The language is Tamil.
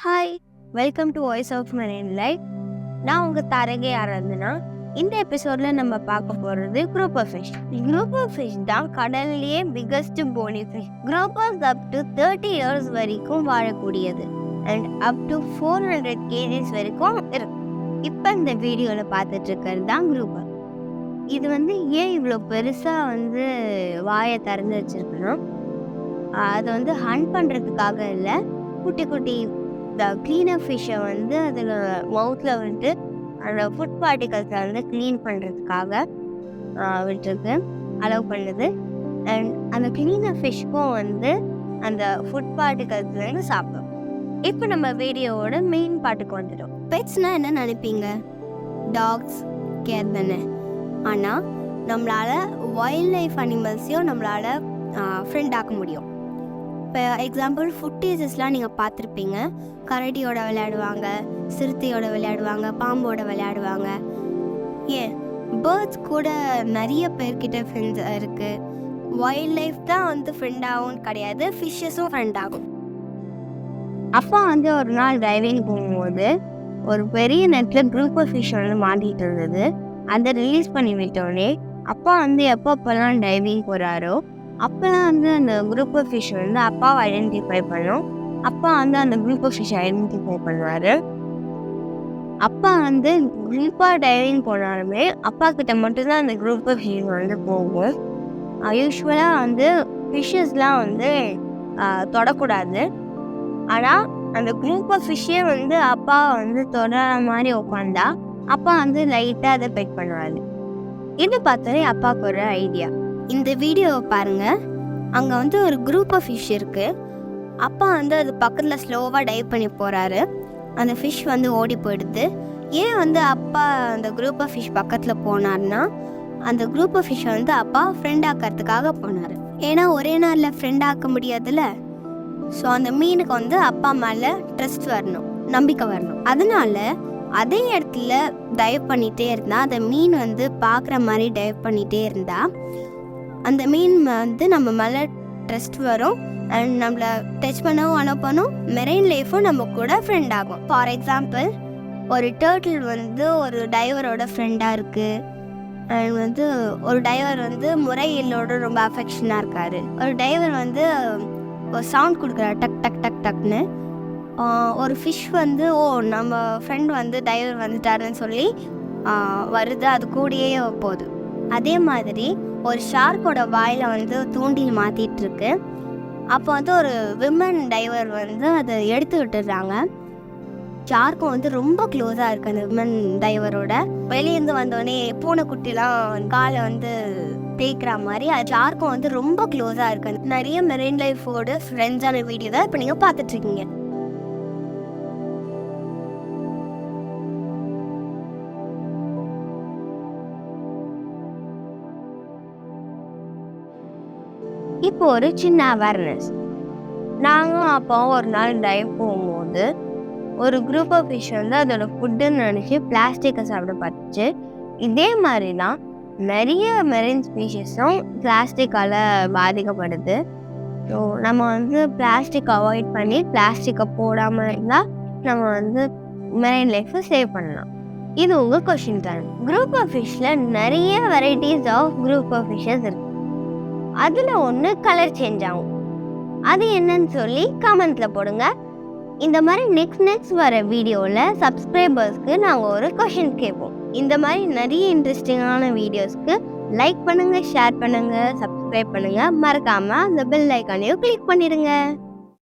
Hi, welcome to voice of marine life. நான் உங்கள் தரகே ஆராதனா. இந்த எபிசோடில் நம்ம பார்க்க போகிறது குரூப்பர் ஃபிஷ். குரூப்பர் ஃபிஷ் தான் கடல்லையே biggest bony fish. Groupers up to 30 years வரைக்கும் வாழக்கூடியது அண்ட் அப் டு 400 kgs வரைக்கும் இருக்கு. இப்போ இந்த வீடியோவில் பார்த்துட்டு இருக்கிறது தான் குரூப்பர். இது ஏன் இவ்வளோ பெருசாக வாயை திறந்து வச்சிருக்கணும்? அதை ஹண்ட் பண்ணுறதுக்காக இல்லை, குட்டி குட்டி இந்த க்ளீனர் ஃபிஷ்ஷை அதில் மவுத்தில் அந்த ஃபுட் பார்ட்டிகல்ஸை க்ளீன் பண்ணுறதுக்காக விட்டுருக்கு, அலோவ் பண்ணுது. அண்ட் அந்த க்ளீனர் ஃபிஷ்க்கும் அந்த ஃபுட் பார்ட்டிகல்ஸ்லேருந்து சாப்பிடும். இப்போ நம்ம வீடியோவோட மெயின் பாட்டுக்கு வந்துடும். பெட்ஸ்னால் என்ன நினைப்பீங்க? டாக்ஸ், கேட் தானே. ஆனால் நம்மளால் வைல்ட் லைஃப் அனிமல்ஸையும் நம்மளால் ஃப்ரெண்ட் ஆக்க முடியும். இப்போ எக்ஸாம்பிள் ஃபுட்டீசஸ்லாம் நீங்கள் பார்த்துருப்பீங்க. கரடியோட விளையாடுவாங்க, சிறுத்தையோட விளையாடுவாங்க, பாம்போட விளையாடுவாங்க. ஏன் பேர்ட்ஸ் கூட நிறைய பேர்கிட்ட ஃப்ரெண்ட்ஸ் இருக்குது. வைல்ட் லைஃப் தான் ஃப்ரெண்ட் ஆகும் கிடையாது, ஃபிஷ்ஷஸும் ஃப்ரெண்ட் ஆகும். அப்பா ஒரு நாள் டைவிங் போகும்போது ஒரு பெரிய நெட்டில் குரூப்பர் ஃபிஷ் மாட்டிகிட்டு இருந்தது. அதை ரிலீஸ் பண்ணி விட்டோடனே அப்பா எப்பப்பெல்லாம் டைவிங் போகிறாரோ அப்போலாம் அந்த குரூப் ஆஃப் ஃபிஷ் அப்பாவை ஐடென்டிஃபை பண்ணும். அப்பா அந்த குரூப் ஆஃப் ஃபிஷ் ஐடென்டிஃபை பண்ணுவார். அப்பா குரூப்பாக டைவிங் போனாலுமே அப்பா கிட்ட மட்டும்தான் அந்த குரூப் ஆஃப் ஃபிஷ் போகும். யூஸ்வலாக ஃபிஷ்ஷஸ்லாம் தொடக்கூடாது. ஆனால் அந்த குரூப் ஆஃப் ஃபிஷ்ஷே அப்பா தொடர மாதிரி உட்காந்தா அப்பா லைட்டாக அதை பெட் பண்ணுவார். இது பார்த்தோன்னே அப்பாவுக்கு ஒரு ஐடியா. இந்த வீடியோவை பாருங்கள். அங்கே ஒரு குரூப் ஆஃப் ஃபிஷ் இருக்குது. அப்பா அது பக்கத்தில் ஸ்லோவாக டைவ் பண்ணி போகிறாரு. அந்த ஃபிஷ் ஓடி போயிடுது. ஏன் அப்பா அந்த குரூப் ஆஃப் ஃபிஷ் பக்கத்தில் போனார்னா, அந்த குரூப் ஆஃப் ஃபிஷ்ஷை அப்பா ஃப்ரெண்ட் ஆக்கிறதுக்காக போனார். ஏன்னா ஒரே நாளில் ஃப்ரெண்ட் ஆக்க முடியாதுல்ல. ஸோ அந்த மீனுக்கு அப்பா மேலே ட்ரஸ்ட் வரணும், நம்பிக்கை வரணும். அதனால அதே இடத்துல டைவ் பண்ணிகிட்டே இருந்தால், அந்த மீன் பார்க்குற மாதிரி டைவ் பண்ணிகிட்டே இருந்தால் அந்த மீன் நம்ம மேலே ட்ரஸ்ட் வரும் அண்ட் நம்மளை டச் பண்ணவும் அலோவ் பண்ணும். மெரைன் லைஃபும் நம்ம கூட ஃப்ரெண்ட் ஆகும். ஃபார் எக்ஸாம்பிள், ஒரு டர்ட்டில் ஒரு டைவரோட ஃப்ரெண்டாக இருக்குது. அண்ட் ஒரு டைவர் முறையிலோட ரொம்ப அஃபெக்ஷனாக இருக்கார். ஒரு டைவர் ஒரு சவுண்ட் கொடுக்குறாரு, டக் டக் டக் டக்னு. ஒரு ஃபிஷ் ஓ நம்ம ஃப்ரெண்ட் டைவர் வந்துட்டாருன்னு சொல்லி வருது, அது கூடயே போகுது. அதே மாதிரி ஒரு ஷார்க்கோட வாயில் தூண்டில் மாற்றிட்டு இருக்கு. அப்போ ஒரு விமன் டைவர் அதை எடுத்து விட்டுடுறாங்க. ஷார்க்கும் ரொம்ப க்ளோஸாக இருக்குது அந்த விமன் டைவரோட. வெளியேருந்து வந்தோடனே பூனைக்குட்டிலாம் காலை தேய்க்கிற மாதிரி ஷார்க்கும் ரொம்ப க்ளோஸாக இருக்குது. நிறைய மெரைன் லைஃபோட ஃப்ரெண்ட்ஸான வீடியோ தான் இப்போ நீங்கள் பார்த்துட்ருக்கீங்க. இப்போ ஒரு சின்ன அவேர்னஸ். நாங்களும் அப்பாவும் ஒரு நாள் டைவ் போகும்போது ஒரு குரூப் ஆஃப் ஃபிஷ் அதோட ஃபுட்டுன்னு நினச்சி பிளாஸ்டிக்கை சாப்பிட பார்த்துச்சு. இதே மாதிரி தான் நிறைய மெரைன் ஸ்பீஷஸும் பிளாஸ்டிக்கால் பாதிக்கப்படுது. ஸோ நம்ம பிளாஸ்டிக் அவாய்ட் பண்ணி பிளாஸ்டிக்கை போடாமல் இருந்தால் நம்ம மெரைன் லைஃப்பை சேவ் பண்ணலாம். இது உங்கள் கொஷின் தான். குரூப் ஆஃப் ஃபிஷ்ஷில் நிறைய varieties of group of fishes இருக்குது. அதில் ஒன்று கலர் சேஞ்ச் ஆகும். அது என்னன்னு சொல்லி கமெண்ட்டில் போடுங்க. இந்த மாதிரி நெக்ஸ்ட் வர வீடியோவில் சப்ஸ்கிரைபர்ஸ்க்கு நாங்கள் ஒரு கொஷின் கேட்போம். இந்த மாதிரி நிறைய இன்ட்ரெஸ்டிங்கான வீடியோஸ்க்கு லைக் பண்ணுங்கள், ஷேர் பண்ணுங்கள், சப்ஸ்கிரைப் பண்ணுங்கள். மறக்காமல் அந்த பெல் ஐக்கானையும் கிளிக் பண்ணிடுங்க.